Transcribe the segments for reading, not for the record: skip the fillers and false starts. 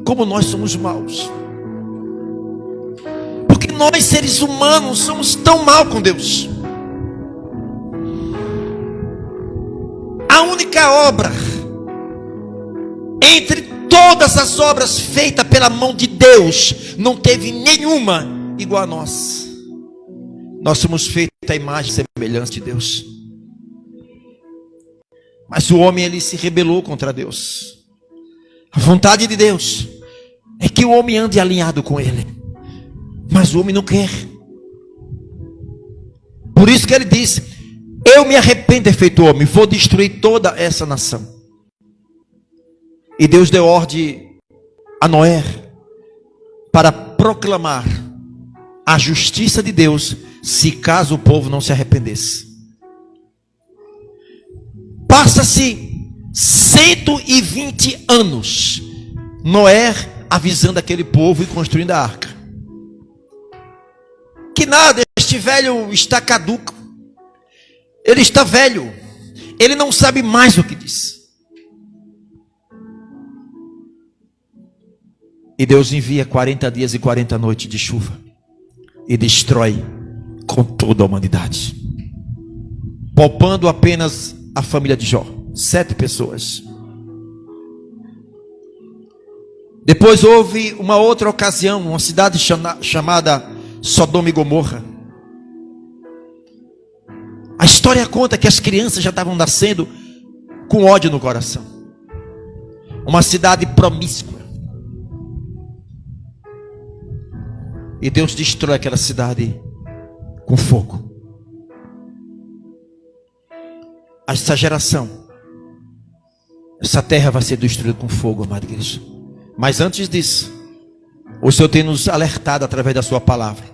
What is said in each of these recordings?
como nós somos maus. Porque nós, seres humanos, somos tão mal com Deus. A única obra, entre todas as obras feitas pela mão de Deus, não teve nenhuma igual a nós. Nós somos feitos à imagem e semelhança de Deus. Mas o homem, ele se rebelou contra Deus. A vontade de Deus é que o homem ande alinhado com Ele, mas o homem não quer. Por isso que ele disse: eu me arrependo, feito homem, vou destruir toda essa nação. E Deus deu ordem a Noé para proclamar a justiça de Deus, se caso o povo não se arrependesse. Passa-se 120 anos, Noé avisando aquele povo e construindo a arca. Que nada, este velho está caduco. Ele está velho. Ele não sabe mais o que diz. E Deus envia 40 dias e 40 noites de chuva e destrói com toda a humanidade, poupando apenas a família de Jó, 7 pessoas. Depois houve uma outra ocasião, uma cidade chamada Sodoma e Gomorra. A história conta que as crianças já estavam nascendo com ódio no coração. Uma cidade promíscua. E Deus destrói aquela cidade com fogo. Essa geração, essa terra vai ser destruída com fogo, amada igreja. Mas antes disso, o Senhor tem nos alertado através da sua palavra: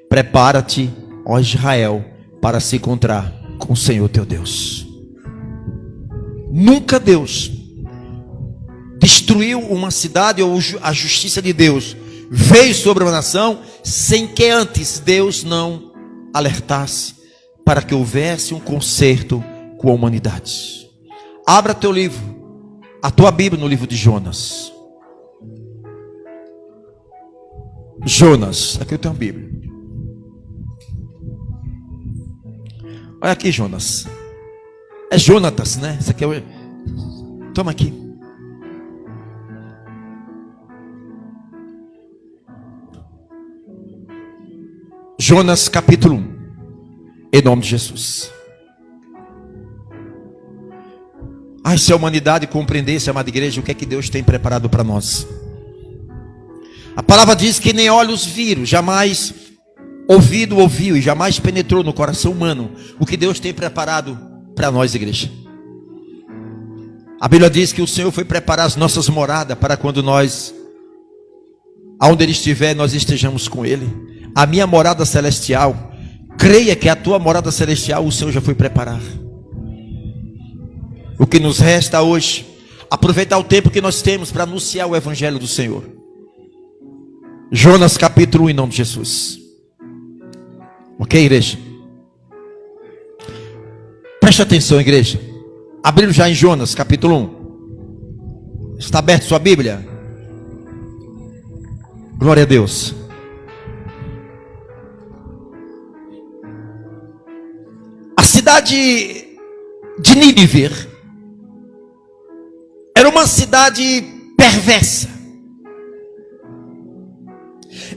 prepara-te, ó Israel, para se encontrar com o Senhor teu Deus. Nunca Deus destruiu uma cidade, ou a justiça de Deus veio sobre uma nação sem que antes Deus não alertasse para que houvesse um conserto com a humanidade. Abra teu livro, a tua Bíblia, no livro de Jonas. Jonas, aqui eu tenho a Bíblia. Olha aqui, Jonas. É Jonatas, né? Isso aqui é o... Toma aqui. Jonas capítulo 1. Em nome de Jesus. Ai, se a humanidade compreendesse, amada igreja, o que é que Deus tem preparado para nós. A palavra diz que nem olhos viram, jamais ouvido ouviu e jamais penetrou no coração humano o que Deus tem preparado para nós, igreja. A Bíblia diz que o Senhor foi preparar as nossas moradas para quando nós, aonde Ele estiver, nós estejamos com Ele. A minha morada celestial, creia que a tua morada celestial o Senhor já foi preparar. O que nos resta hoje, aproveitar o tempo que nós temos para anunciar o Evangelho do Senhor. Jonas capítulo 1, em nome de Jesus. Ok, igreja? Preste atenção, igreja. Abrindo já em Jonas capítulo 1. Está aberto sua Bíblia? Glória a Deus. A cidade de Nínive era uma cidade perversa.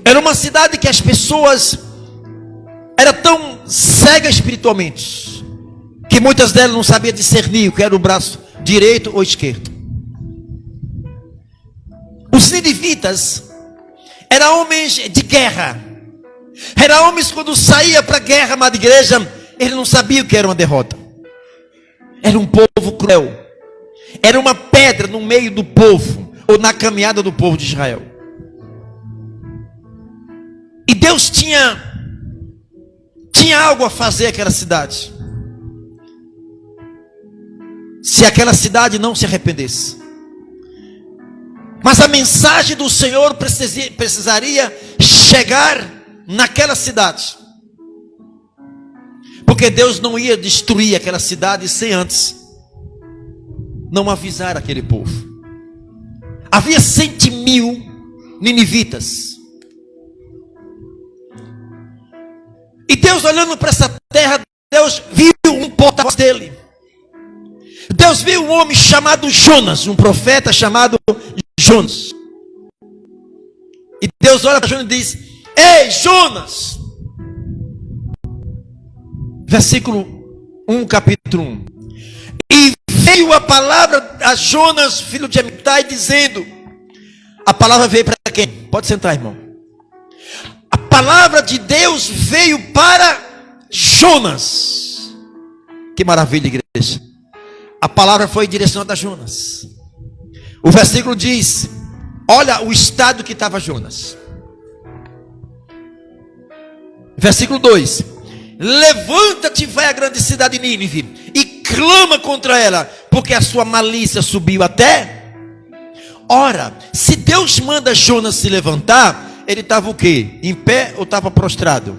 Era uma cidade que as pessoas eram tão cegas espiritualmente que muitas delas não sabiam discernir o que era o braço direito ou esquerdo. Os ninivitas eram homens de guerra. Eram homens, quando saía para a guerra, amada igreja, eles não sabiam o que era uma derrota. Era um povo cruel. Era uma pedra no meio do povo, ou na caminhada do povo de Israel. E Deus tinha algo a fazer aquela cidade. Se aquela cidade não se arrependesse. Mas a mensagem do Senhor precisaria chegar naquela cidade. Porque Deus não ia destruir aquela cidade sem antes não avisar aquele povo. Havia 100.000 ninivitas. E Deus, olhando para essa terra, Deus viu um porta-voz dele. Deus viu um homem chamado Jonas, um profeta chamado Jonas. E Deus olha para Jonas e diz: ei, Jonas! Versículo 1, capítulo 1. E veio a palavra a Jonas, filho de Amitai, dizendo: a palavra veio para quem? Pode sentar, irmão. A palavra de Deus veio para Jonas. Que maravilha, igreja. A palavra foi direcionada a Jonas. O versículo diz: olha o estado que estava Jonas. Versículo 2: levanta-te, vai à grande cidade de Nínive e clama contra ela, porque a sua malícia subiu até. Ora, se Deus manda Jonas se levantar, ele estava o quê? Em pé ou estava prostrado?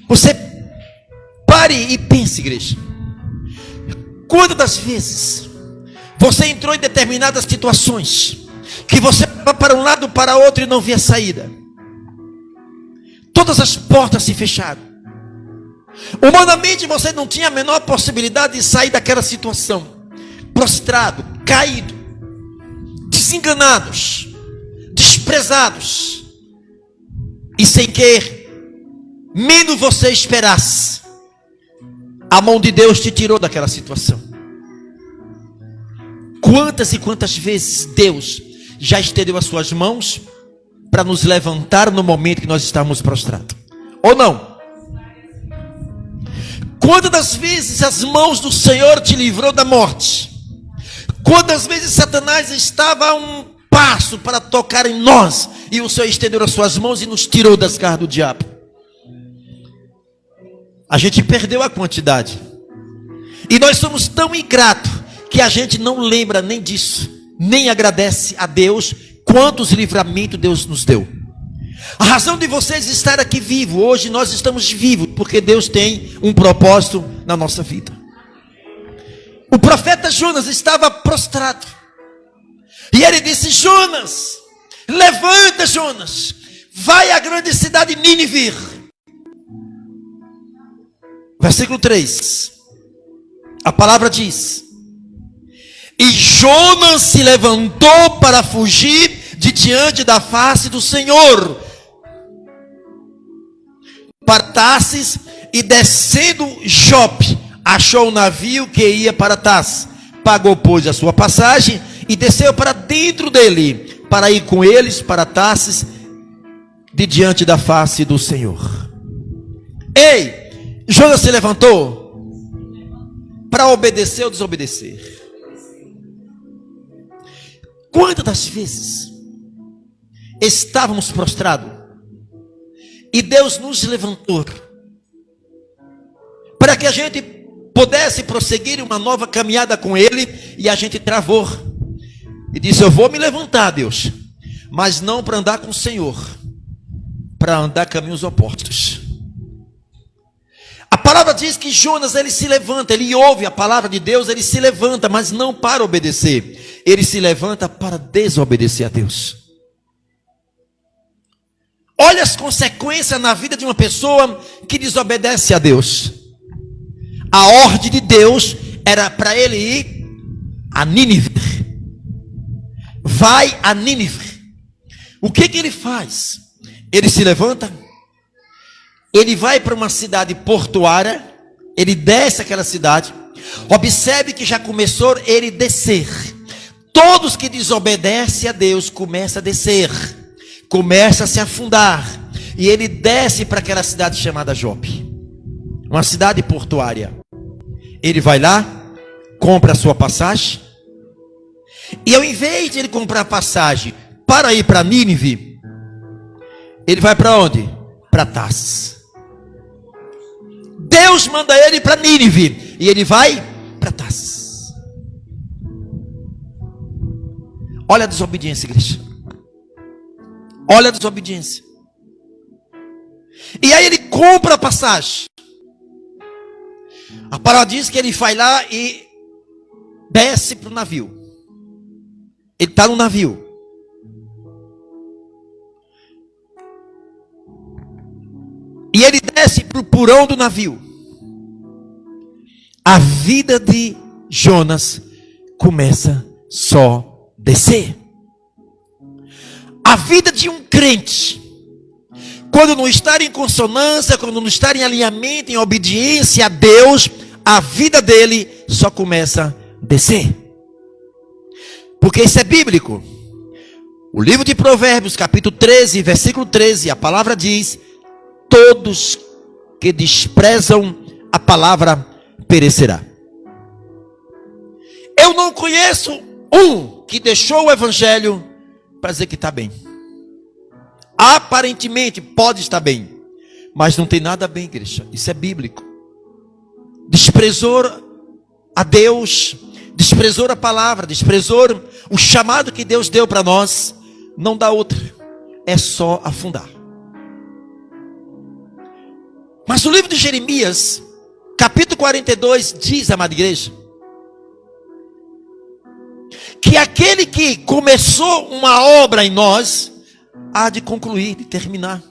Você pare e pense, igreja. Quantas das vezes você entrou em determinadas situações que você vai para um lado, para outro e não via saída? Todas as portas se fecharam. Humanamente você não tinha a menor possibilidade de sair daquela situação. Prostrado, caído, desenganados, desprezados, e sem que menos você esperasse, a mão de Deus te tirou daquela situação. Quantas e quantas vezes Deus já estendeu as suas mãos para nos levantar no momento que nós estávamos prostrados? Ou não? Quantas das vezes as mãos do Senhor te livrou da morte? Quantas vezes Satanás estava a um passo para tocar em nós, e o Senhor estendeu as suas mãos e nos tirou das garras do diabo? A gente perdeu a quantidade. E nós somos tão ingratos que a gente não lembra nem disso, nem agradece a Deus quantos livramentos Deus nos deu. A razão de vocês estar aqui vivo, hoje nós estamos vivos, porque Deus tem um propósito na nossa vida. O profeta Jonas estava prostrado. E ele disse: Jonas, levanta, Jonas, vai à grande cidade de Nínive. Versículo 3. A palavra diz: e Jonas se levantou para fugir de diante da face do Senhor para Tarsis, e descendo Jope, achou um navio que ia para Tarsis. Pagou, pois, a sua passagem e desceu para dentro dele, para ir com eles para Tarsis, de diante da face do Senhor. Ei, Jonas se levantou para obedecer ou desobedecer? Quantas das vezes estávamos prostrados e Deus nos levantou para que a gente pudesse prosseguir uma nova caminhada com Ele, e a gente travou e disse: eu vou me levantar, Deus, mas não para andar com o Senhor, para andar caminhos opostos. A palavra diz que Jonas, ele se levanta, ele ouve a palavra de Deus, ele se levanta, mas não para obedecer, ele se levanta para desobedecer a Deus. Olha as consequências na vida de uma pessoa que desobedece a Deus. A ordem de Deus era para ele ir a Nínive. Vai a Nínive. O que ele faz? Ele se levanta, ele vai para uma cidade portuária, ele desce aquela cidade. Observe que já começou ele descer. Todos que desobedecem a Deus começam a descer, começam a se afundar, e ele desce para aquela cidade chamada Jope, uma cidade portuária. Ele vai lá, compra a sua passagem, e ao invés de ele comprar passagem para ir para Nínive, ele vai para onde? Para Tarsis. Deus manda ele para Nínive, e ele vai para Tarsis. Olha a desobediência, igreja. Olha a desobediência. E aí ele compra a passagem. A palavra diz que ele vai lá e desce para o navio. Ele está no navio. E ele desce para o porão do navio. A vida de Jonas começa só a descer. A vida de um crente, quando não estar em consonância, quando não estar em alinhamento, em obediência a Deus, a vida dele só começa a descer. Porque isso é bíblico. O livro de Provérbios, capítulo 13, versículo 13, a palavra diz: todos que desprezam a palavra perecerá. Eu não conheço um que deixou o evangelho para dizer que está bem. Aparentemente pode estar bem, mas não tem nada bem, igreja. Isso é bíblico. Desprezou a Deus, desprezou a palavra, desprezou o chamado que Deus deu para nós. Não dá outra, é só afundar. Mas o livro de Jeremias, capítulo 42, diz, amada igreja, que aquele que começou uma obra em nós, há de concluir, de terminar.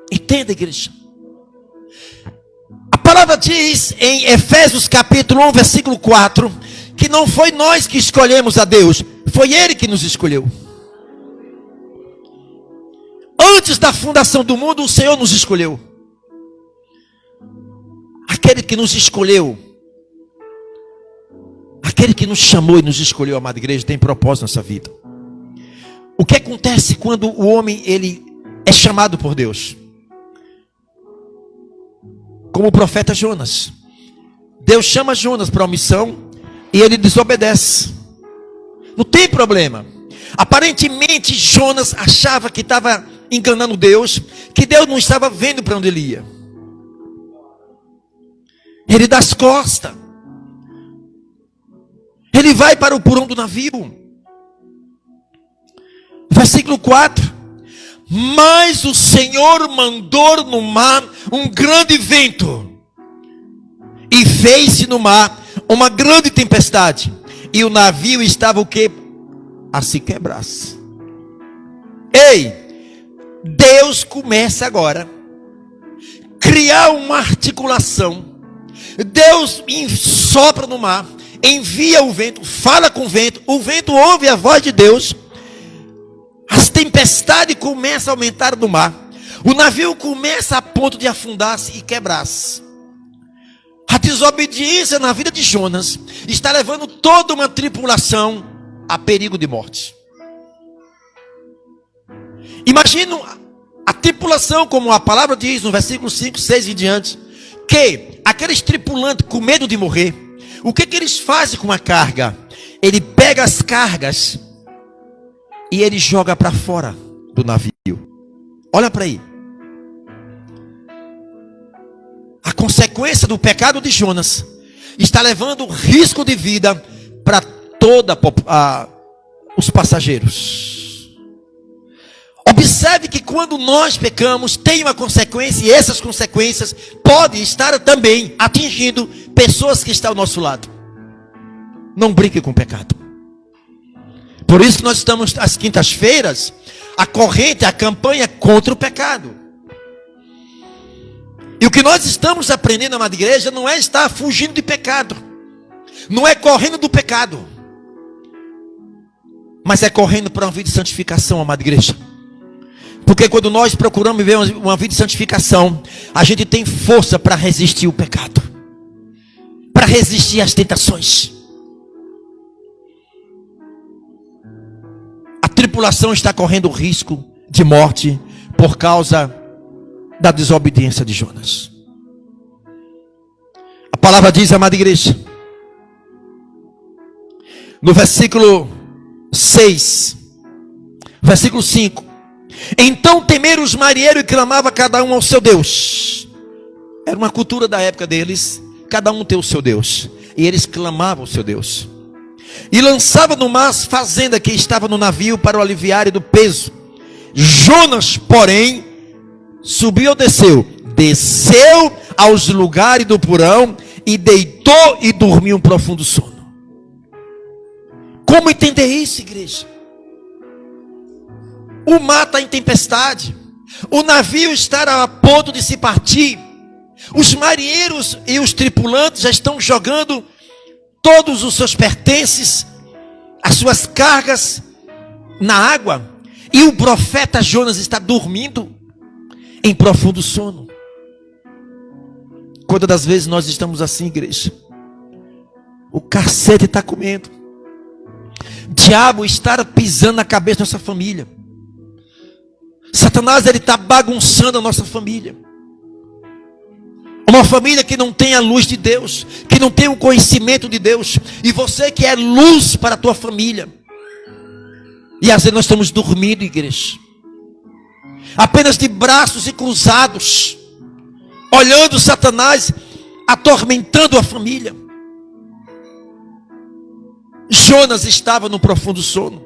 Entenda, igreja. A palavra diz em Efésios capítulo 1, versículo 4, que não foi nós que escolhemos a Deus, foi Ele que nos escolheu. Antes da fundação do mundo, o Senhor nos escolheu. Aquele que nos escolheu, aquele que nos chamou e nos escolheu, amada igreja, tem propósito nessa vida. O que acontece quando o homem ele é chamado por Deus? Como o profeta Jonas. Deus chama Jonas para uma missão e ele desobedece. Não tem problema. Aparentemente Jonas achava que estava enganando Deus, que Deus não estava vendo para onde ele ia. Ele dá as costas. Ele vai para o porão do navio. Versículo 4. Mas o Senhor mandou no mar um grande vento, e fez-se no mar uma grande tempestade, e o navio estava o quê? A se quebrar. Ei, Deus começa agora a criar uma articulação. Deus sopra no mar, envia o vento, fala com o vento ouve a voz de Deus. As tempestades começam a aumentar no mar. O navio começa a ponto de afundar-se e quebrar-se. A desobediência na vida de Jonas está levando toda uma tripulação a perigo de morte. Imagina a tripulação, como a palavra diz no versículo 5, 6 e diante, que aqueles tripulantes com medo de morrer, o que eles fazem com a carga? Ele pega as cargas e ele joga para fora do navio. Olha para aí. A consequência do pecado de Jonas está levando risco de vida para toda os passageiros. Observe que quando nós pecamos, tem uma consequência, e essas consequências podem estar também atingindo pessoas que estão ao nosso lado. Não brinque com o pecado. Por isso que nós estamos às quintas-feiras, a corrente, a campanha contra o pecado. E o que nós estamos aprendendo, amada igreja, não é estar fugindo de pecado, não é correndo do pecado, mas é correndo para uma vida de santificação, amada igreja. Porque quando nós procuramos viver uma vida de santificação, a gente tem força para resistir o pecado, para resistir às tentações. A tripulação está correndo risco de morte por causa da desobediência de Jonas. A palavra diz, amada igreja, no versículo 6, versículo 5: então temeram os marinheiros e clamavam cada um ao seu Deus. Era uma cultura da época deles, cada um tem o seu Deus, e eles clamavam ao seu Deus. E lançava no mar as fazendas que estava no navio para o aliviar do peso. Jonas, porém, subiu ou desceu? Desceu aos lugares do porão e deitou e dormiu um profundo sono. Como entender isso, igreja? O mar está em tempestade, o navio está a ponto de se partir, os marinheiros e os tripulantes já estão jogando todos os seus pertences, as suas cargas na água, e o profeta Jonas está dormindo em profundo sono. Quantas das vezes nós estamos assim, igreja? O cacete está comendo, o diabo está pisando na cabeça da nossa família, Satanás ele está bagunçando a nossa família. Uma família que não tem a luz de Deus, que não tem o conhecimento de Deus, e você que é luz para a tua família, e às vezes nós estamos dormindo, igreja, apenas de braços e cruzados, olhando Satanás atormentando a família. Jonas estava no profundo sono.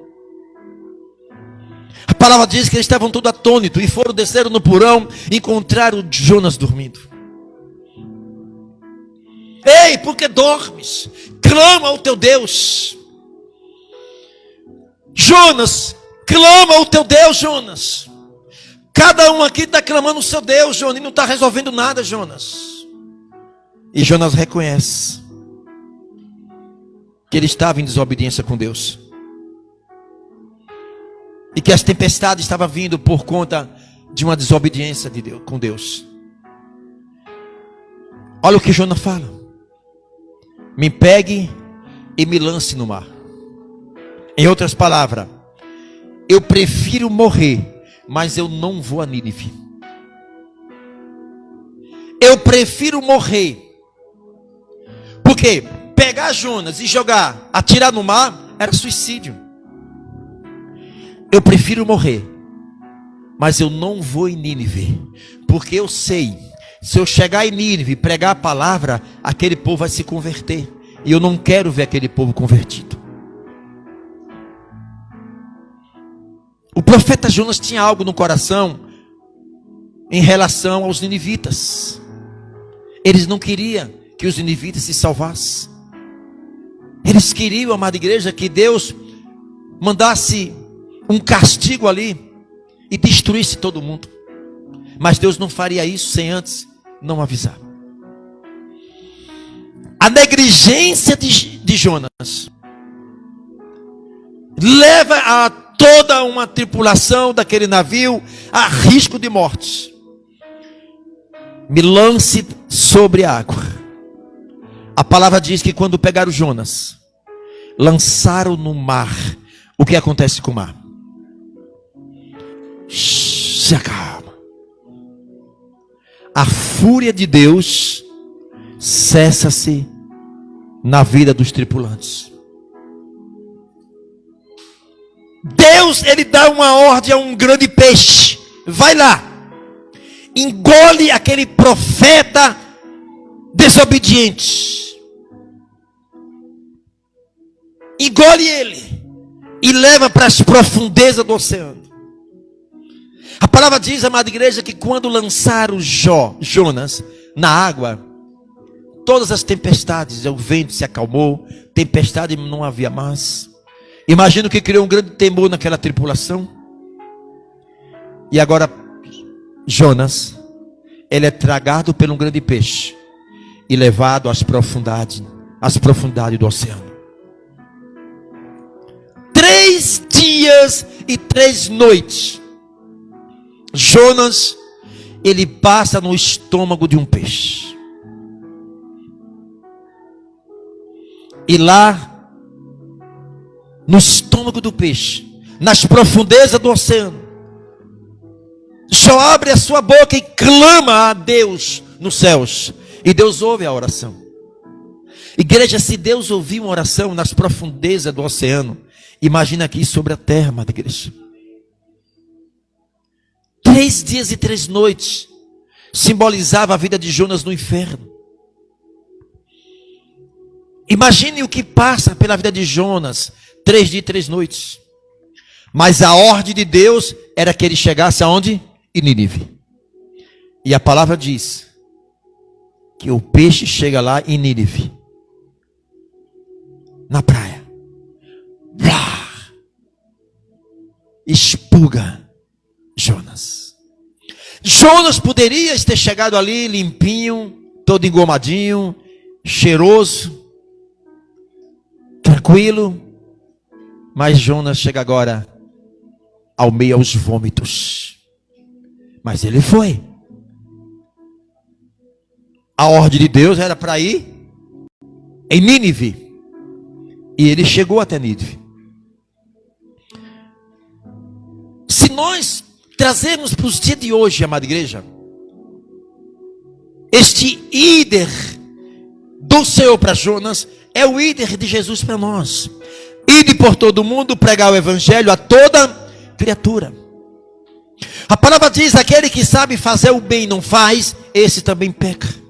A palavra diz que eles estavam todos atônitos e foram, desceram no porão e encontraram Jonas dormindo. Ei, por que dormes? Clama ao teu Deus. Jonas, clama ao teu Deus, Jonas. Cada um aqui está clamando o seu Deus, Jonas, e não está resolvendo nada, Jonas. E Jonas reconhece que ele estava em desobediência com Deus, e que as tempestades estavam vindo por conta de uma desobediência de Deus, com Deus. Olha o que Jonas fala: me pegue e me lance no mar. Em outras palavras, eu prefiro morrer, mas eu não vou a Nínive. Eu prefiro morrer, porque pegar Jonas e jogar, atirar no mar, era suicídio. Eu prefiro morrer, mas eu não vou em Nínive, porque eu sei, se eu chegar em Nínive e pregar a palavra, aquele povo vai se converter, e eu não quero ver aquele povo convertido. O profeta Jonas tinha algo no coração em relação aos ninivitas. Eles não queriam que os ninivitas se salvassem. Eles queriam, amada igreja, que Deus mandasse um castigo ali e destruísse todo mundo. Mas Deus não faria isso sem antes não avisar. A negligência de Jonas leva a toda uma tripulação daquele navio a risco de morte. Me lance sobre a água. A palavra diz que quando pegaram Jonas, lançaram no mar. O que acontece com o mar? Se acalma. A fúria de Deus cessa-se na vida dos tripulantes. Deus, ele dá uma ordem a um grande peixe: vai lá, engole aquele profeta desobediente, engole ele e leva para as profundezas do oceano. A palavra diz, amada igreja, que quando lançaram Jonas na água, todas as tempestades, o vento se acalmou, tempestade não havia mais. Imagino que criou um grande temor naquela tripulação. E agora Jonas, ele é tragado por um grande peixe e levado às profundidades do oceano. 3 dias e 3 noites Jonas, ele passa no estômago de um peixe. E lá no estômago do peixe, nas profundezas do oceano, só abre a sua boca e clama a Deus nos céus, e Deus ouve a oração. Igreja, se Deus ouvir uma oração nas profundezas do oceano, imagina aqui sobre a terra, amada igreja. 3 dias e 3 noites simbolizava a vida de Jonas no inferno. Imagine o que passa pela vida de Jonas, 3 dias e 3 noites. Mas a ordem de Deus era que ele chegasse aonde? Em Nínive. E a palavra diz que o peixe chega lá em Nínive, na praia, expurga Jonas. Jonas poderia ter chegado ali limpinho, todo engomadinho, cheiroso, tranquilo, mas Jonas chega agora ao meio aos vômitos. Mas ele foi. A ordem de Deus era para ir em Nínive. E ele chegou até Nínive. Se nós trazermos para os dias de hoje, amada igreja, este líder do Senhor para Jonas é o líder de Jesus para nós. Ide por todo mundo pregar o evangelho a toda criatura. A palavra diz: aquele que sabe fazer o bem e não faz, esse também peca.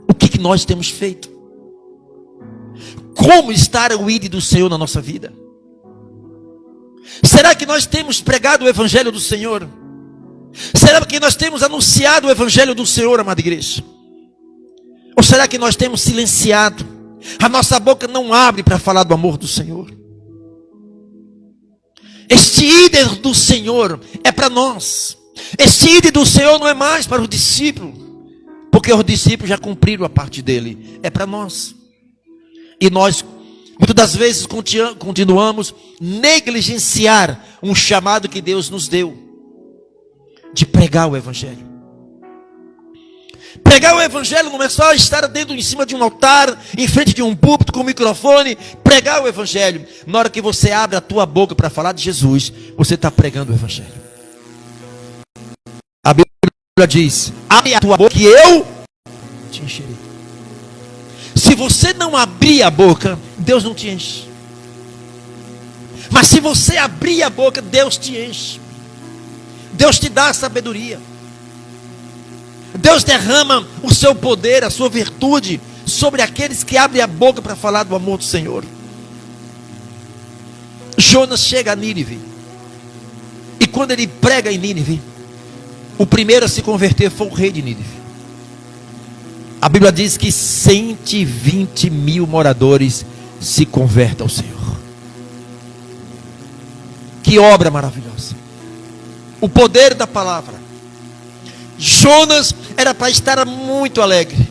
O que nós temos feito? Como está o ídolo do Senhor na nossa vida? Será que nós temos pregado o evangelho do Senhor? Será que nós temos anunciado o evangelho do Senhor, amada igreja? Ou será que nós temos silenciado? A nossa boca não abre para falar do amor do Senhor. Este líder do Senhor é para nós. Este líder do Senhor não é mais para o discípulo, porque os discípulos já cumpriram a parte dele. É para nós. E nós, muitas das vezes, continuamos negligenciar um chamado que Deus nos deu, de pregar o evangelho. Pregar o evangelho não é só estar dentro, em cima de um altar, em frente de um púlpito com um microfone. Pregar o evangelho, na hora que você abre a tua boca para falar de Jesus, você está pregando o evangelho. A Bíblia diz: abre a tua boca que eu te encherei. Se você não abrir a boca, Deus não te enche. Mas se você abrir a boca, Deus te enche. Deus te dá a sabedoria. Deus derrama o seu poder, a sua virtude sobre aqueles que abrem a boca para falar do amor do Senhor. Jonas chega a Nínive. E quando ele prega em Nínive, o primeiro a se converter foi o rei de Nínive. A Bíblia diz que 120 mil moradores se convertem ao Senhor. Que obra maravilhosa. O poder da palavra. Jonas era para estar muito alegre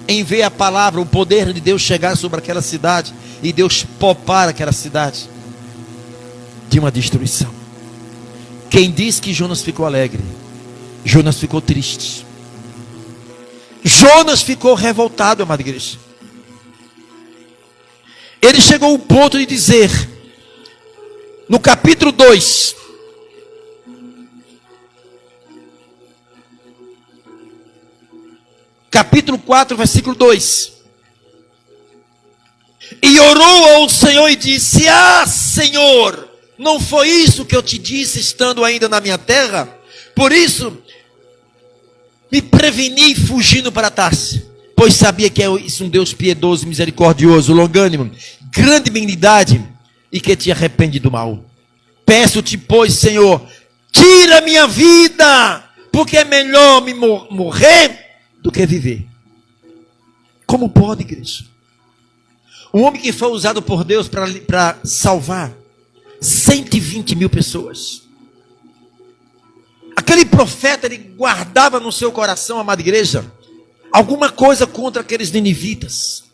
em ver a palavra, o poder de Deus chegar sobre aquela cidade e Deus poupar aquela cidade de uma destruição. Quem diz que Jonas ficou alegre? Jonas ficou triste. Jonas ficou revoltado, amada igreja. Ele chegou ao ponto de dizer, no capítulo 2, capítulo 4, versículo 2. E orou ao Senhor e disse: ah, Senhor, não foi isso que eu te disse estando ainda na minha terra? Por isso me preveni fugindo para Tarse, pois sabia que és um Deus piedoso, misericordioso, longânimo, grande benignidade, e que te arrepende do mal. Peço-te, pois, Senhor, tira minha vida, porque é melhor me morrer do que viver. Como pode, igreja? Um homem que foi usado por Deus para salvar 120 mil pessoas. Aquele profeta, ele guardava no seu coração, amada igreja, alguma coisa contra aqueles ninivitas.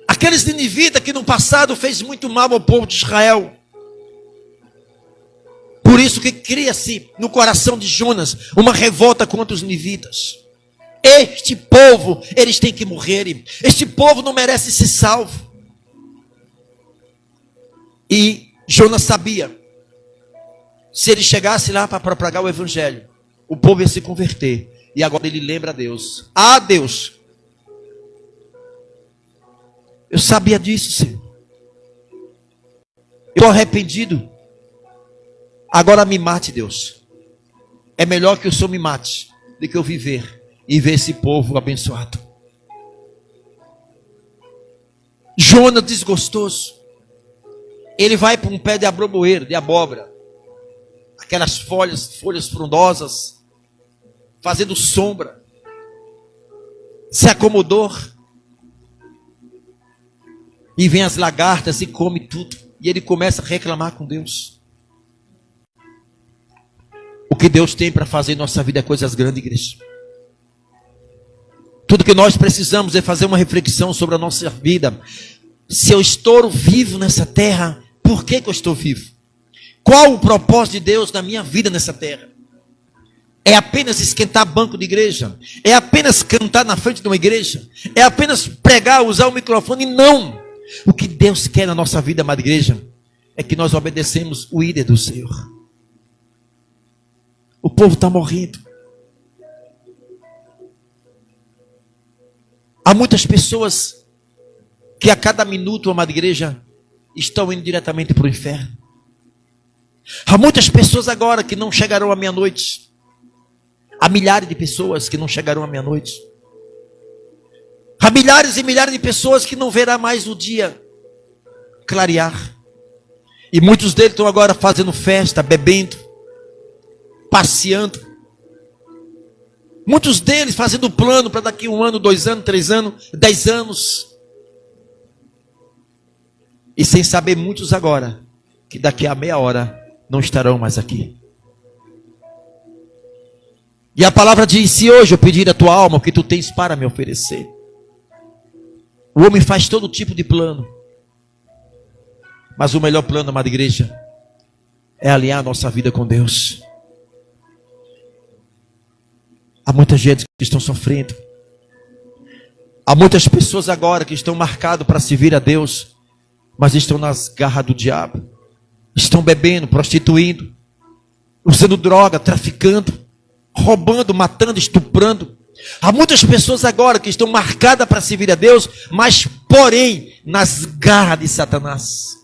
Aqueles ninivitas que no passado fez muito mal ao povo de Israel. Por isso que cria-se no coração de Jonas uma revolta contra os ninivitas. Este povo, eles têm que morrer. Este povo não merece ser salvo. E Jonas sabia, se ele chegasse lá para pregar o evangelho, o povo ia se converter. E agora ele lembra a Deus: ah, Deus, eu sabia disso, Senhor. Eu estou arrependido. Agora me mate, Deus. É melhor que o Senhor me mate do que eu viver e ver esse povo abençoado. Jonas, desgostoso, ele vai para um pé de abroboeiro, de abóbora, aquelas folhas frondosas, fazendo sombra, se acomodou, e vem as lagartas e come tudo, e ele começa a reclamar com Deus. O que Deus tem para fazer em nossa vida é coisas grandes, igreja. Tudo que nós precisamos é fazer uma reflexão sobre a nossa vida. Se eu estou vivo nessa terra, por que eu estou vivo? Qual o propósito de Deus na minha vida nessa terra? É apenas esquentar banco de igreja? É apenas cantar na frente de uma igreja? É apenas pregar, usar o microfone? Não! O que Deus quer na nossa vida, amada igreja, é que nós obedecemos o líder do Senhor. O povo está morrendo. Há muitas pessoas que a cada minuto, amada igreja, estão indo diretamente para o inferno. Há muitas pessoas agora que não chegarão à meia-noite. Há milhares de pessoas que não chegarão à meia-noite. Há milhares e milhares de pessoas que não verá mais o dia clarear. E muitos deles estão agora fazendo festa, bebendo, passeando. Muitos deles fazendo plano para daqui 1 ano, 2 anos, 3 anos, 10 anos. E sem saber muitos agora, que daqui a meia hora não estarão mais aqui. E a palavra diz, se hoje eu pedir a tua alma, o que tu tens para me oferecer. O homem faz todo tipo de plano. Mas o melhor plano, amada igreja, é alinhar a nossa vida com Deus. Há muita gente que estão sofrendo. Há muitas pessoas agora que estão marcadas para servir a Deus, mas estão nas garras do diabo. Estão bebendo, prostituindo, usando droga, traficando, roubando, matando, estuprando. Há muitas pessoas agora que estão marcadas para servir a Deus, mas porém nas garras de Satanás.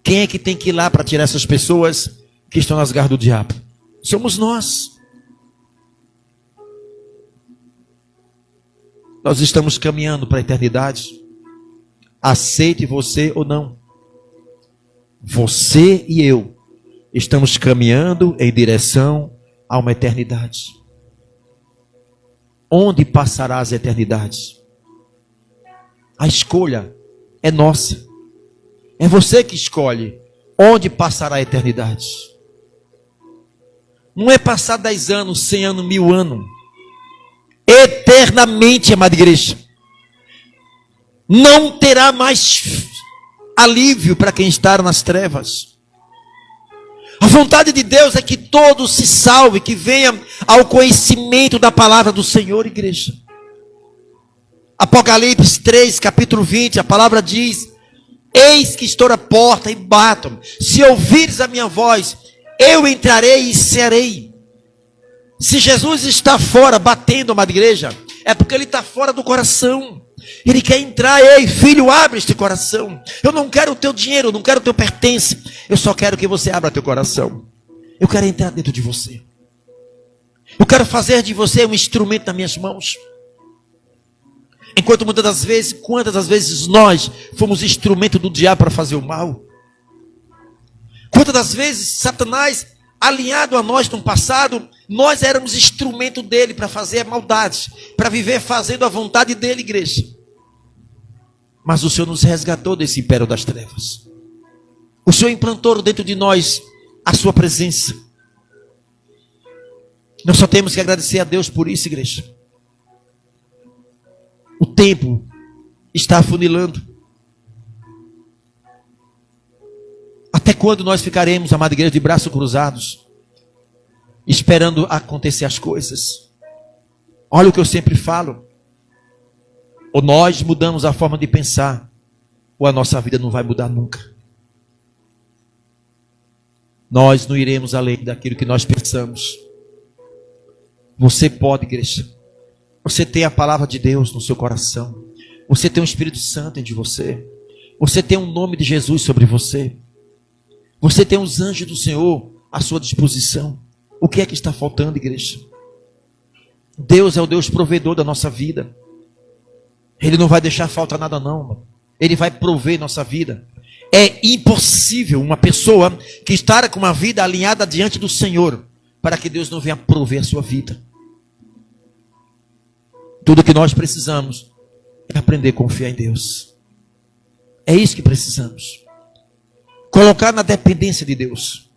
Quem é que tem que ir lá para tirar essas pessoas que estão nas garras do diabo? Somos nós. Nós estamos caminhando para a eternidade. Aceite você ou não. Você e eu estamos caminhando em direção a uma eternidade. Onde passará as eternidades? A escolha é nossa. É você que escolhe onde passará a eternidade. Não é passar 10 anos, 100 anos, 1000 anos. Eternamente, amada igreja. Não terá mais alívio para quem está nas trevas. A vontade de Deus é que todos se salvem, que venham ao conhecimento da palavra do Senhor, igreja. Apocalipse 3, capítulo 20, a palavra diz: eis que estou à porta e bato. Se ouvires a minha voz, eu entrarei e serei. Se Jesus está fora batendo, amada igreja, é porque ele está fora do coração. Ele quer entrar. Ei, filho, abre este coração. Eu não quero o teu dinheiro, eu não quero o teu pertence. Eu só quero que você abra teu coração. Eu quero entrar dentro de você. Eu quero fazer de você um instrumento nas minhas mãos. Enquanto muitas das vezes, quantas das vezes nós fomos instrumento do diabo para fazer o mal? Quantas das vezes Satanás, alinhado a nós no passado, nós éramos instrumento dele para fazer a maldade, para viver fazendo a vontade dele, igreja. Mas o Senhor nos resgatou desse império das trevas. O Senhor implantou dentro de nós a sua presença. Nós só temos que agradecer a Deus por isso, igreja. O tempo está afunilando. Até quando nós ficaremos, amada igreja, de braços cruzados, esperando acontecer as coisas? Olha o que eu sempre falo. Ou nós mudamos a forma de pensar, ou a nossa vida não vai mudar nunca. Nós não iremos além daquilo que nós pensamos. Você pode, igreja. Você tem a palavra de Deus no seu coração. Você tem o Espírito Santo dentro de você. Você tem o nome de Jesus sobre você. Você tem os anjos do Senhor à sua disposição. O que é que está faltando, igreja? Deus é o Deus provedor da nossa vida. Ele não vai deixar falta nada não. Ele vai prover nossa vida. É impossível uma pessoa que está com uma vida alinhada diante do Senhor para que Deus não venha prover a sua vida. Tudo que nós precisamos é aprender a confiar em Deus. É isso que precisamos. Colocar na dependência de Deus.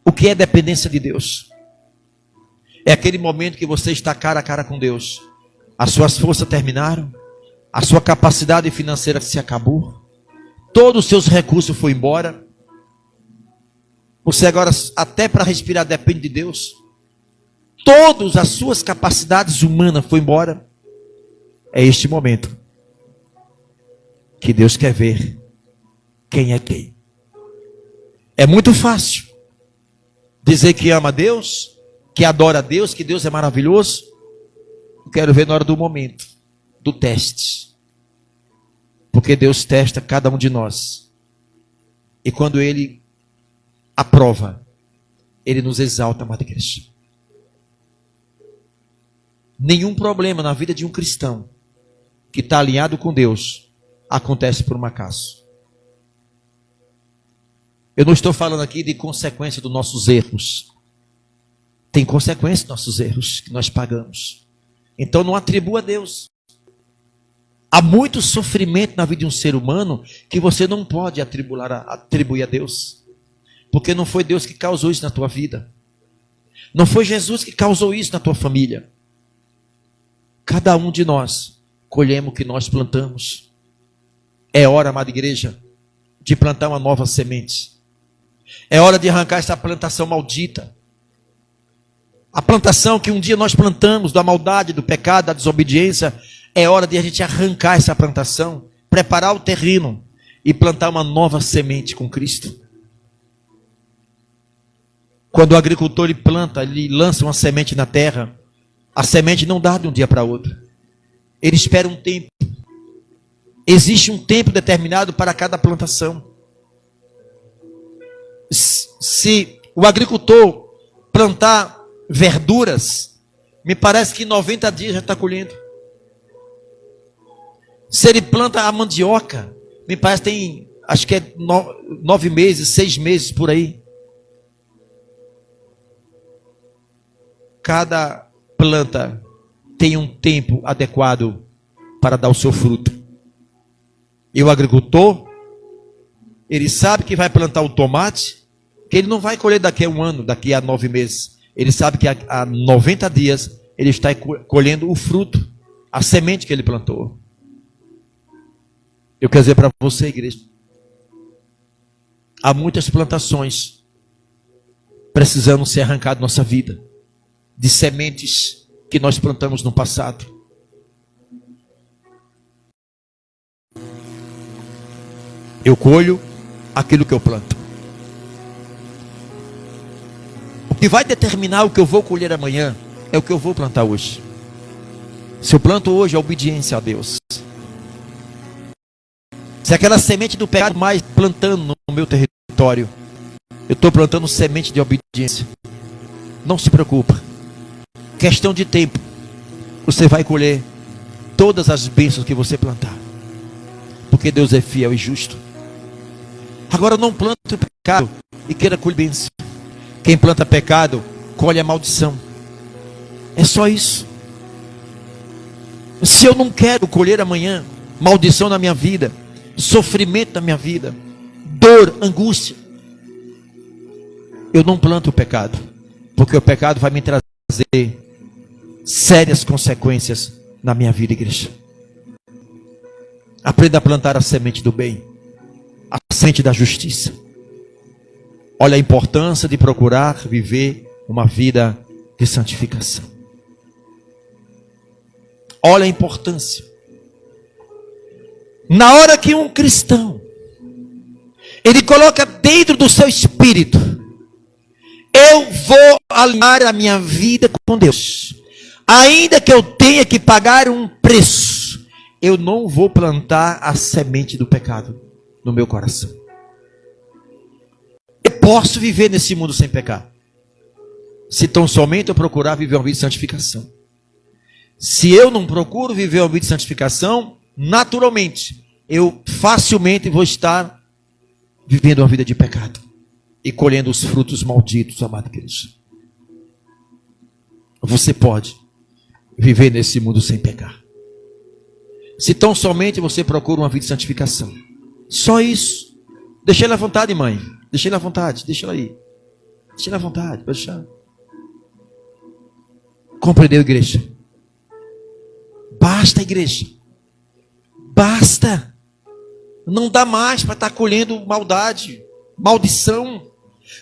O que é dependência de Deus? É aquele momento que você está cara a cara com Deus. As suas forças terminaram. A sua capacidade financeira se acabou. Todos os seus recursos foram embora. Você agora, até para respirar, depende de Deus. Todas as suas capacidades humanas foram embora. É este momento que Deus quer ver quem é quem. É muito fácil dizer que ama a Deus, que adora a Deus, que Deus é maravilhoso. Eu quero ver na hora do momento, do teste. Porque Deus testa cada um de nós. E quando Ele aprova, Ele nos exalta, amada igreja. Nenhum problema na vida de um cristão que está alinhado com Deus acontece por um acaso. Eu não estou falando aqui de consequência dos nossos erros. Tem consequência dos nossos erros que nós pagamos. Então não atribua a Deus. Há muito sofrimento na vida de um ser humano que você não pode atribuir a Deus. Porque não foi Deus que causou isso na tua vida. Não foi Jesus que causou isso na tua família. Cada um de nós colhemos o que nós plantamos. É hora, amada igreja, de plantar uma nova semente. É hora de arrancar essa plantação maldita. A plantação que um dia nós plantamos da maldade, do pecado, da desobediência. É hora de a gente arrancar essa plantação, preparar o terreno e plantar uma nova semente com Cristo. Quando o agricultor ele planta, ele lança uma semente na terra, a semente não dá de um dia para outro. Ele espera um tempo. Existe um tempo determinado para cada plantação. Se o agricultor plantar verduras, me parece que em 90 dias já está colhendo. Se ele planta a mandioca, me parece que tem, acho que é 9 meses, 6 meses por aí. Cada planta tem um tempo adequado para dar o seu fruto. E o agricultor, ele sabe que vai plantar o tomate, que ele não vai colher daqui a 1 ano, daqui a 9 meses. Ele sabe que há 90 dias ele está colhendo o fruto, a semente que ele plantou. Eu quero dizer para você, igreja, há muitas plantações precisando ser arrancadas da nossa vida, de sementes que nós plantamos no passado. Eu colho aquilo que eu planto. O que vai determinar o que eu vou colher amanhã é o que eu vou plantar hoje. Se eu planto hoje a obediência a Deus, se aquela semente do pecado mais plantando no meu território, eu estou plantando semente de obediência, não se preocupa. Questão de tempo, você vai colher todas as bênçãos que você plantar, porque Deus é fiel e justo. Agora não plante o pecado e queira colher bênção. Quem planta pecado, colhe a maldição. É só isso. Se eu não quero colher amanhã maldição na minha vida, sofrimento na minha vida, dor, angústia, eu não planto o pecado, porque o pecado vai me trazer sérias consequências na minha vida, igreja. Aprenda a plantar a semente do bem, a semente da justiça. Olha a importância de procurar viver uma vida de santificação. Olha a importância. Na hora que um cristão, ele coloca dentro do seu espírito, eu vou alinhar a minha vida com Deus, ainda que eu tenha que pagar um preço, eu não vou plantar a semente do pecado no meu coração. Eu posso viver nesse mundo sem pecar, se tão somente eu procurar viver uma vida de santificação. Se eu não procuro viver uma vida de santificação, naturalmente, eu facilmente vou estar vivendo uma vida de pecado. e colhendo os frutos malditos, amada igreja. Você pode viver nesse mundo sem pecar. Se tão somente você procura uma vida de santificação. Só isso. Deixa ele à vontade, mãe. Deixa ele à vontade. Deixa ela aí. Deixa ele à vontade. Pode deixar. Compreendeu, igreja? Basta, igreja. Basta. Não dá mais para estar colhendo maldade, maldição.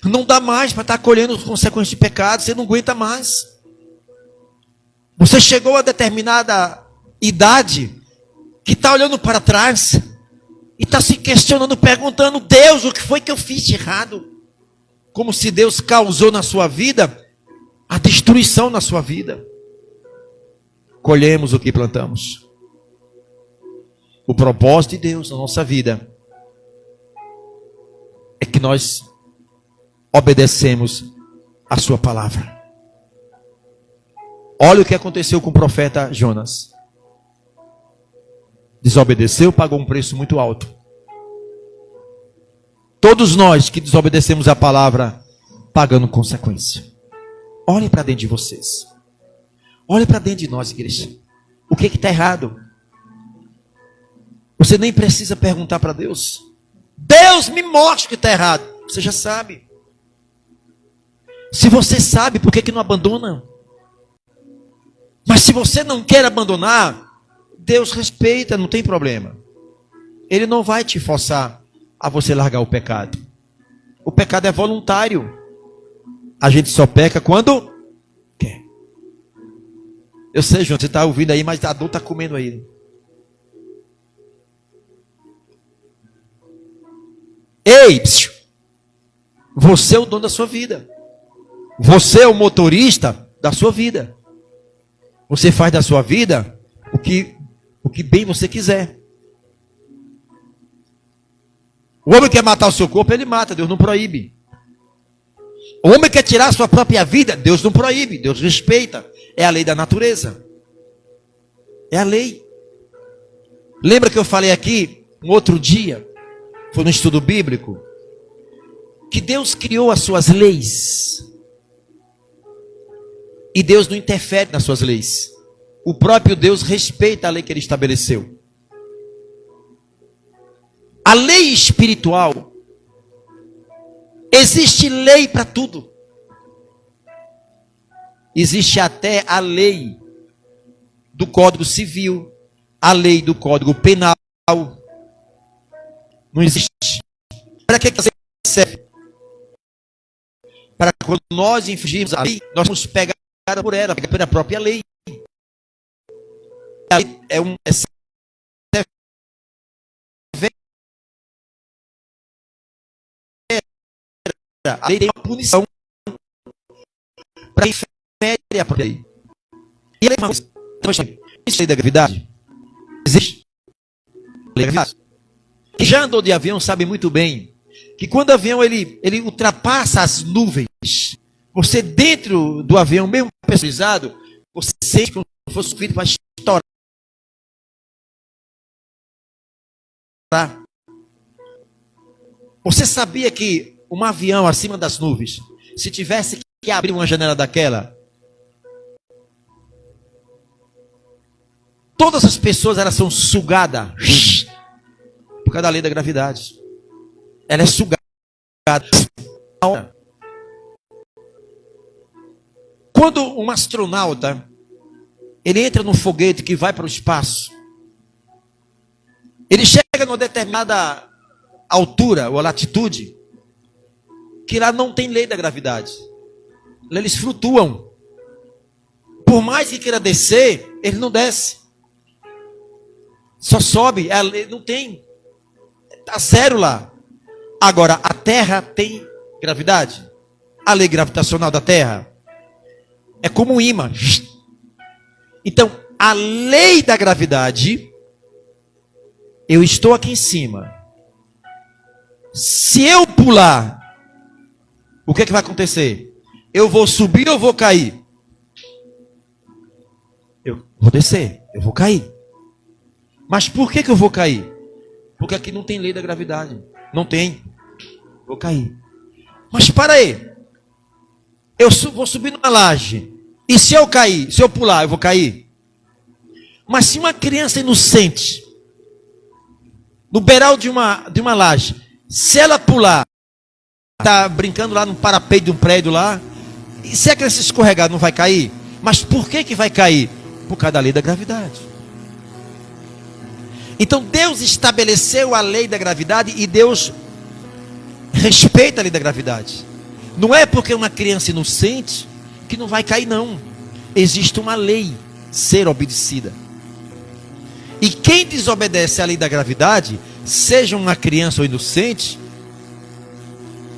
Não dá mais para estar colhendo as consequências de pecado. Você não aguenta mais. Você chegou a determinada idade que está olhando para trás e está se questionando, perguntando: Deus, o que foi que eu fiz de errado? Como se Deus causou na sua vida a destruição na sua vida. Colhemos o que plantamos. O propósito de Deus na nossa vida é que nós obedecemos a sua palavra. Olha o que aconteceu com o profeta Jonas. Desobedeceu, pagou um preço muito alto. Todos nós que desobedecemos a palavra, pagando consequência. Olhem para dentro de vocês. Olhem para dentro de nós, igreja. O que está errado? Você nem precisa perguntar para Deus. Deus, me mostre o que está errado. Você já sabe. Se você sabe, por que não abandona? Mas se você não quer abandonar, Deus respeita, não tem problema. Ele não vai te forçar a você largar o pecado. O pecado é voluntário. A gente só peca quando quer. Eu sei, João, você está ouvindo aí, mas a dor está comendo aí. Ei, psiu, você é o dono da sua vida. Você é o motorista da sua vida. Você faz da sua vida o que bem você quiser. O homem quer matar o seu corpo, ele mata, Deus não proíbe. O homem quer tirar a sua própria vida, Deus não proíbe, Deus respeita. É a lei da natureza. É a lei. Lembra que eu falei aqui, um outro dia, foi no estudo bíblico, que Deus criou as suas leis. E Deus não interfere nas suas leis. O próprio Deus respeita a lei que ele estabeleceu. A lei espiritual, existe lei para tudo. Existe até a lei do Código Civil, a lei do Código Penal. Não existe. Para que serve? Para quando nós infringirmos a lei, nós vamos pegar por ela, pela própria lei. A lei a lei tem uma punição para quem fere a própria lei. E a lei existe lei da gravidade? Existe lei da gravidade. Quem já andou de avião sabe muito bem que quando o avião ele ultrapassa as nuvens, você dentro do avião, mesmo pressurizado, você sente como se fosse um vidro para estourar. Você sabia que um avião acima das nuvens, se tivesse que abrir uma janela daquela, todas as pessoas elas são sugadas por causa da lei da gravidade. Ela é sugada. Quando um astronauta ele entra num foguete que vai para o espaço, ele chega numa determinada altura ou latitude que lá não tem lei da gravidade. Lá eles flutuam. Por mais que queira descer, ele não desce. Só sobe, não tem. Está zero lá. Agora, a Terra tem gravidade. A lei gravitacional da Terra é como um imã. Então, a lei da gravidade, eu estou aqui em cima. Se eu pular, o que é que vai acontecer? Eu vou subir ou eu vou cair? Eu vou descer, eu vou cair. Mas por que eu vou cair? Porque aqui não tem lei da gravidade. Não tem. Vou cair. Mas para aí. Eu vou subir numa laje. E se eu cair, se eu pular, eu vou cair? Mas se uma criança inocente, no beiral de uma laje, se ela pular, está brincando lá no parapeito de um prédio lá, e se a criança escorregar, não vai cair? Mas por que vai cair? Por causa da lei da gravidade. Então Deus estabeleceu a lei da gravidade e Deus respeita a lei da gravidade. Não é porque uma criança inocente que não vai cair, não. Existe uma lei ser obedecida. E quem desobedece à lei da gravidade, seja uma criança ou inocente,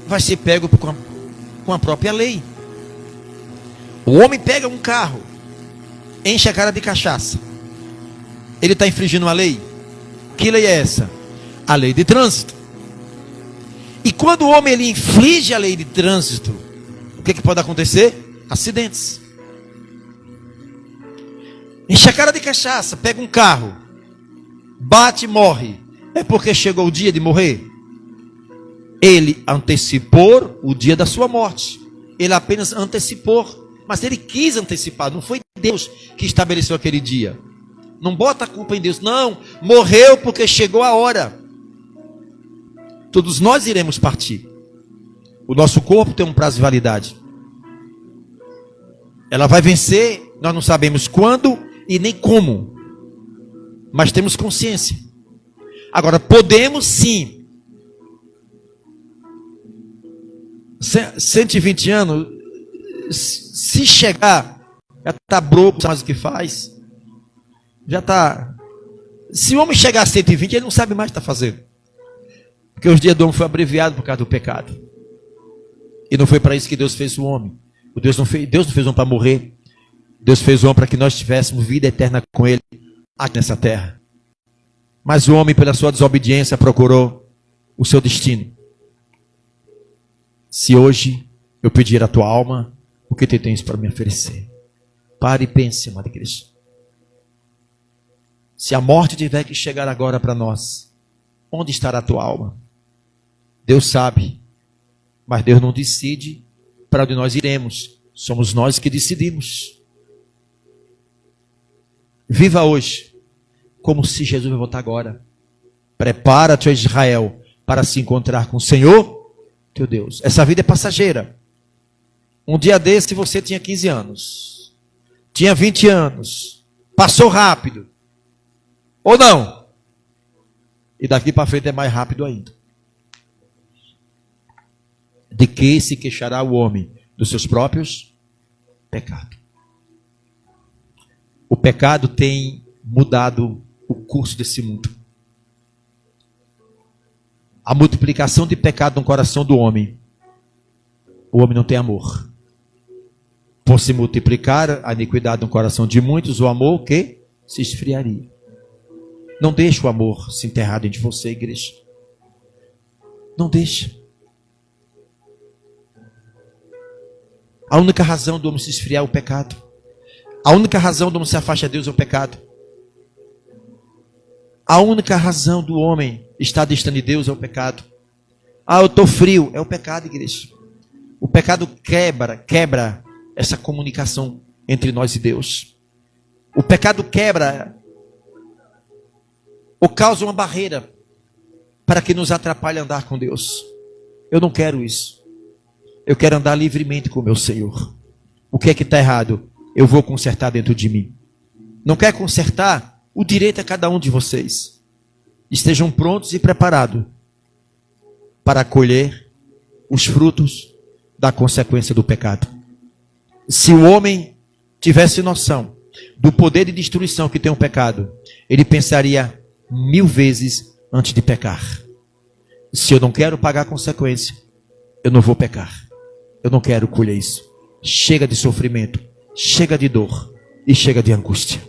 vai ser pego com a própria lei. O homem pega um carro, enche a cara de cachaça. Ele está infringindo uma lei. Que lei é essa? A lei de trânsito. E quando o homem ele inflige a lei de trânsito, o que pode acontecer? Acidentes. Enche a cara de cachaça, pega um carro, bate e morre. É porque chegou o dia de morrer? Ele antecipou o dia da sua morte. Ele apenas antecipou. Mas ele quis antecipar. Não foi Deus que estabeleceu aquele dia. Não bota a culpa em Deus. Não, morreu porque chegou a hora. Todos nós iremos partir. O nosso corpo tem um prazo de validade. Ela vai vencer, nós não sabemos quando e nem como. Mas temos consciência. Agora, podemos sim. 120 anos, se chegar, já está broco, sabe mais o que faz. Já está. Se o homem chegar a 120, ele não sabe mais o que está fazendo. Porque os dias do homem foi abreviado por causa do pecado. E não foi para isso que Deus fez o homem. Deus não fez o homem para morrer. Deus fez o homem para que nós tivéssemos vida eterna com ele aqui nessa terra. Mas o homem, pela sua desobediência, procurou o seu destino. Se hoje eu pedir a tua alma, o que tu tens para me oferecer? Pare e pense, amada igreja. Se a morte tiver que chegar agora para nós, onde estará a tua alma? Deus sabe, mas Deus não decide para onde nós iremos. Somos nós que decidimos. Viva hoje como se Jesus vai voltar agora. Prepara-te, ó Israel, para se encontrar com o Senhor, teu Deus. Essa vida é passageira. Um dia desse você tinha 15 anos. Tinha 20 anos. Passou rápido. Ou não? E daqui para frente é mais rápido ainda. De que se queixará o homem? Dos seus próprios pecados. O pecado tem mudado o curso desse mundo. A multiplicação de pecado no coração do homem. O homem não tem amor. Por se multiplicar a iniquidade no coração de muitos, o amor que se esfriaria. Não deixe o amor se enterrar dentro de você, igreja. Não deixe. A única razão do homem se esfriar é o pecado. A única razão do homem se afastar de Deus é o pecado. A única razão do homem estar distante de Deus é o pecado. Ah, eu estou frio. É o pecado, igreja. O pecado quebra essa comunicação entre nós e Deus. O pecado quebra ou causa uma barreira para que nos atrapalhe a andar com Deus. Eu não quero isso. Eu quero andar livremente com o meu Senhor. O que é que está errado? Eu vou consertar dentro de mim. Não quer consertar? O direito é cada um de vocês. Estejam prontos e preparados para colher os frutos da consequência do pecado. Se o homem tivesse noção do poder de destruição que tem o pecado, ele pensaria 1000 vezes antes de pecar. Se eu não quero pagar a consequência, eu não vou pecar. Eu não quero colher isso. Chega de sofrimento, chega de dor e chega de angústia.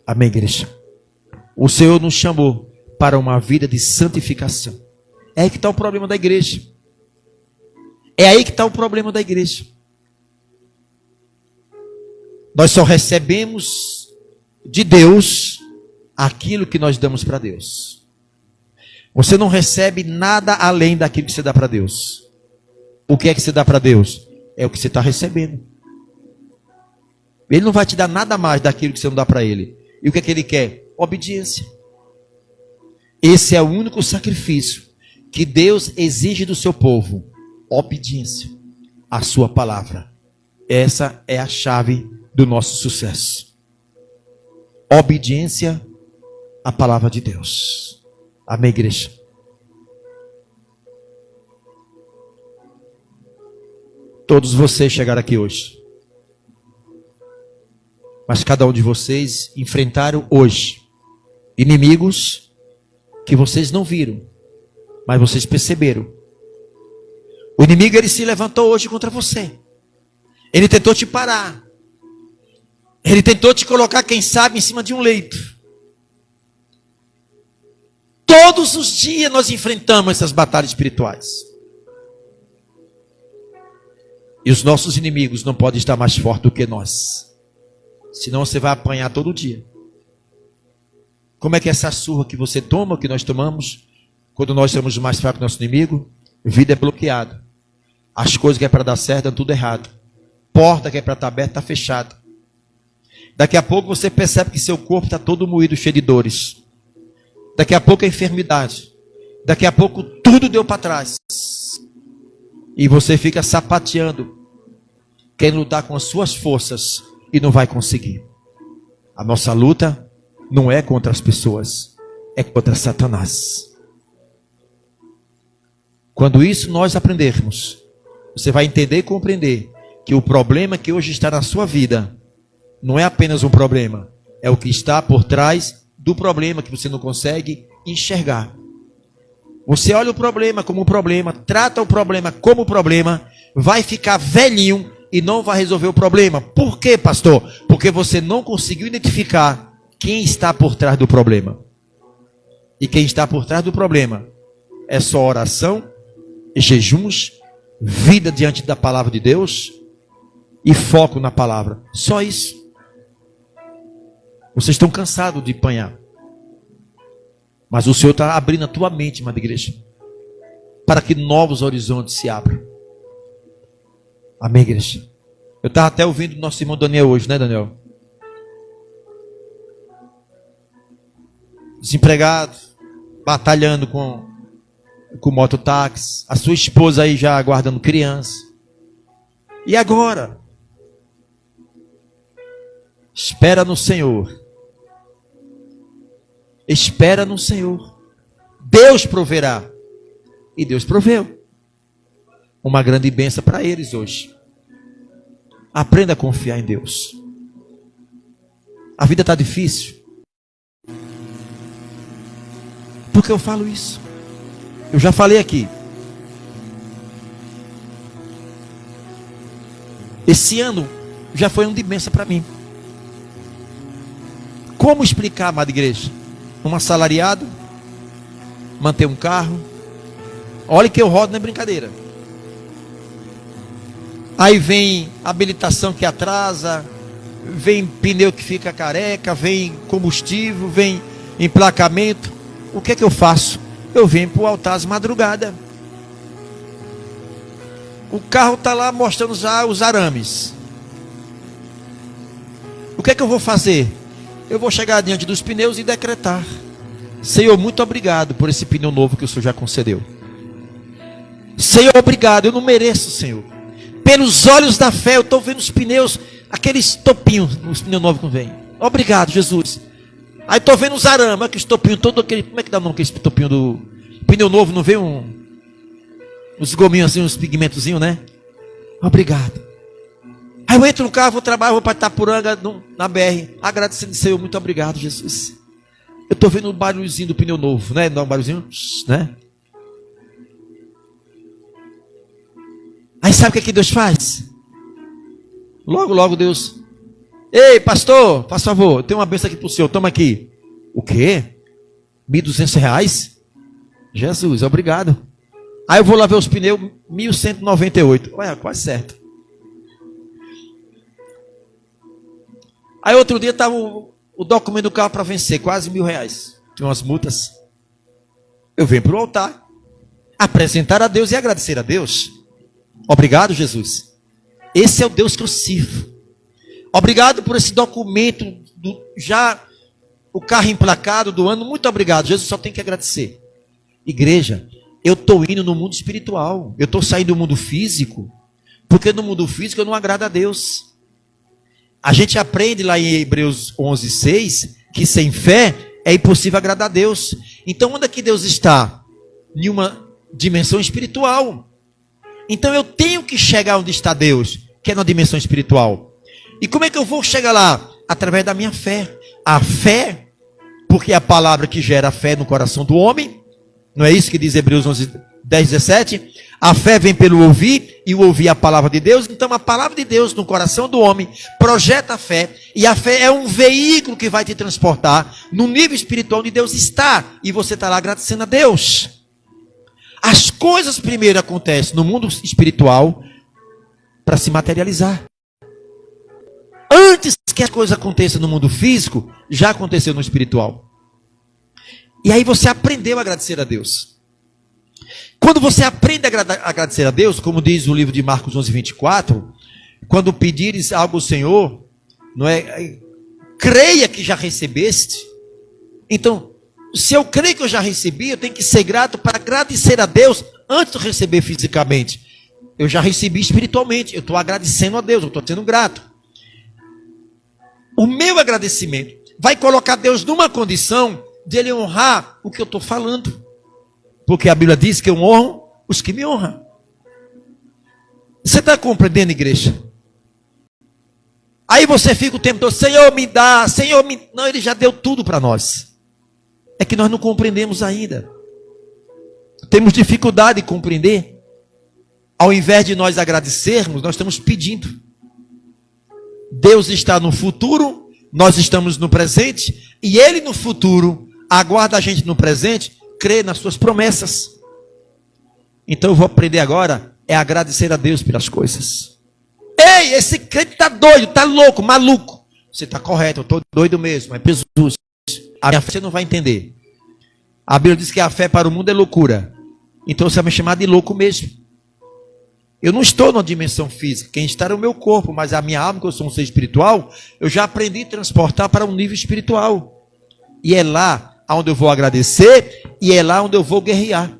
Amém, igreja? O Senhor nos chamou para uma vida de santificação. É aí que está o problema da igreja. É aí que está o problema da igreja. Nós só recebemos de Deus aquilo que nós damos para Deus. Você não recebe nada além daquilo que você dá para Deus. O que é que você dá para Deus? É o que você está recebendo. Ele não vai te dar nada mais daquilo que você não dá para Ele. E o que é que Ele quer? Obediência. Esse é o único sacrifício que Deus exige do seu povo. Obediência à sua palavra. Essa é a chave do nosso sucesso. Obediência à palavra de Deus. Amém, igreja? Todos vocês chegaram aqui hoje. Mas cada um de vocês enfrentaram hoje inimigos que vocês não viram, mas vocês perceberam. O inimigo, ele se levantou hoje contra você. Ele tentou te parar. Ele tentou te colocar, quem sabe, em cima de um leito. Todos os dias nós enfrentamos essas batalhas espirituais. E os nossos inimigos não podem estar mais fortes do que nós. Senão você vai apanhar todo dia. Como é que é essa surra que você toma, que nós tomamos, quando nós estamos mais fracos que o nosso inimigo? Vida é bloqueada. As coisas que é para dar certo, dão tudo errado. Porta que é para estar aberta, está fechada. Daqui a pouco você percebe que seu corpo está todo moído, cheio de dores. Daqui a pouco é enfermidade. Daqui a pouco tudo deu para trás. E você fica sapateando, querendo lutar com as suas forças e não vai conseguir. A nossa luta não é contra as pessoas, é contra Satanás. Quando isso nós aprendermos, você vai entender e compreender que o problema que hoje está na sua vida não é apenas um problema, é o que está por trás do problema que você não consegue enxergar. Você olha o problema como um problema, trata o problema como problema, vai ficar velhinho e não vai resolver o problema. Por quê, pastor? Porque você não conseguiu identificar quem está por trás do problema. E quem está por trás do problema é só oração, jejuns, vida diante da palavra de Deus e foco na palavra. Só isso. Vocês estão cansados de apanhar. Mas o Senhor está abrindo a tua mente, amada igreja, para que novos horizontes se abram. Amém, igreja? Eu estava até ouvindo o nosso irmão Daniel hoje, né, Daniel? Desempregado, batalhando com mototáxi, a sua esposa aí já aguardando criança. E agora? Espera no Senhor. Espera no Senhor. Deus proverá. E Deus proveu. Uma grande bênção para eles hoje. Aprenda a confiar em Deus. A vida está difícil. Por que eu falo isso? Eu já falei aqui. Esse ano já foi um de bênção para mim. Como explicar, amada igreja? Um assalariado, manter um carro. Olha que eu rodo, não é brincadeira. Aí vem habilitação que atrasa, vem pneu que fica careca, vem combustível, vem emplacamento. O que é que eu faço? Eu venho para o altar às madrugadas. O carro está lá mostrando já os arames. O que é que eu vou fazer? Eu vou chegar diante dos pneus e decretar: Senhor, muito obrigado por esse pneu novo que o Senhor já concedeu. Senhor, obrigado, eu não mereço, Senhor. Pelos olhos da fé, eu estou vendo os pneus, aqueles topinhos, os pneus novos que vem. Obrigado, Jesus. Aí estou vendo os arames, aqueles topinhos, todo aquele, como é que dá o nome aquele topinho do pneu novo? Não vem uns gominhos assim, uns pigmentozinhos, né? Obrigado. Aí eu entro no carro, vou trabalhar, vou para Itapuranga, na BR, agradecendo, Senhor, muito obrigado, Jesus. Eu estou vendo o barulhozinho do pneu novo, né? Dá um barulhozinho, né? Aí sabe o que Deus faz? Logo Deus: ei, pastor, faz favor, tem uma bênção aqui para o senhor, toma aqui. O quê? R$1.200? Jesus, obrigado. Aí eu vou lá ver os pneus, 1.198. Olha, quase certo. Aí outro dia estava o documento do carro para vencer, quase R$1.000. Tinha umas multas. Eu venho para o altar, apresentar a Deus e agradecer a Deus. Obrigado, Jesus. Esse é o Deus que eu sirvo. Obrigado por esse documento, já o carro emplacado do ano. Muito obrigado. Jesus só tem que agradecer. Igreja, eu estou indo no mundo espiritual. Eu estou saindo do mundo físico, porque no mundo físico eu não agrado a Deus. A gente aprende lá em Hebreus 11:6 que sem fé é impossível agradar a Deus. Então, onde é que Deus está? Em uma dimensão espiritual. Então, eu tenho que chegar onde está Deus, que é na dimensão espiritual. E como é que eu vou chegar lá? Através da minha fé. A fé, porque é a palavra que gera a fé no coração do homem. Não é isso que diz Hebreus 10:17? A fé vem pelo ouvir, e o ouvir a palavra de Deus. Então a palavra de Deus no coração do homem projeta a fé, e a fé é um veículo que vai te transportar no nível espiritual onde Deus está, e você está lá agradecendo a Deus. As coisas primeiro acontecem no mundo espiritual para se materializar. Antes que as coisas aconteçam no mundo físico, já aconteceu no espiritual. E aí você aprendeu a agradecer a Deus. Quando você aprende a agradecer a Deus, como diz o livro de Marcos 11:24, quando pedires algo ao Senhor, não é, creia que já recebeste. Então, se eu creio que eu já recebi, eu tenho que ser grato para agradecer a Deus antes de receber fisicamente. Eu já recebi espiritualmente, eu estou agradecendo a Deus, eu estou sendo grato. O meu agradecimento vai colocar Deus numa condição de Ele honrar o que eu estou falando. Porque a Bíblia diz que eu honro os que me honram. Você está compreendendo, igreja? Aí você fica o tempo todo, Senhor me dá, Senhor me... Não, Ele já deu tudo para nós. É que nós não compreendemos ainda. Temos dificuldade de compreender. Ao invés de nós agradecermos, nós estamos pedindo. Deus está no futuro, nós estamos no presente, e Ele no futuro aguarda a gente no presente, crê nas suas promessas. Então eu vou aprender agora é agradecer a Deus pelas coisas. Ei, esse crente está doido, está louco, maluco. Você está correto, eu estou doido mesmo, é Jesus. A minha fé você não vai entender. A Bíblia diz que a fé para o mundo é loucura. Então você vai me chamar de louco mesmo. Eu não estou numa dimensão física, quem está é o meu corpo, mas a minha alma, que eu sou um ser espiritual, eu já aprendi a transportar para um nível espiritual. E é lá onde eu vou agradecer, e é lá onde eu vou guerrear.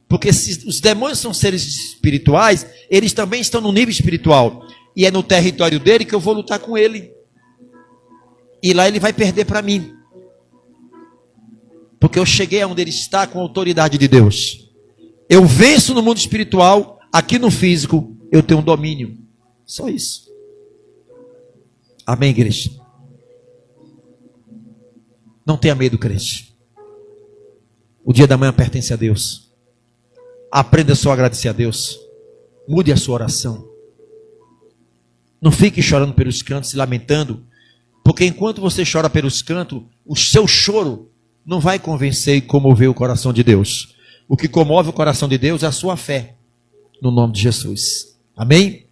Porque se os demônios são seres espirituais, eles também estão no nível espiritual. E é no território dele que eu vou lutar com ele. E lá ele vai perder para mim. Porque eu cheguei aonde ele está com a autoridade de Deus. Eu venço no mundo espiritual, aqui no físico eu tenho um domínio. Só isso. Amém, igreja? Não tenha medo, crente. O dia da manhã pertence a Deus. Aprenda só a agradecer a Deus. Mude a sua oração. Não fique chorando pelos cantos, se lamentando. Porque enquanto você chora pelos cantos, o seu choro não vai convencer e comover o coração de Deus. O que comove o coração de Deus é a sua fé. No nome de Jesus. Amém?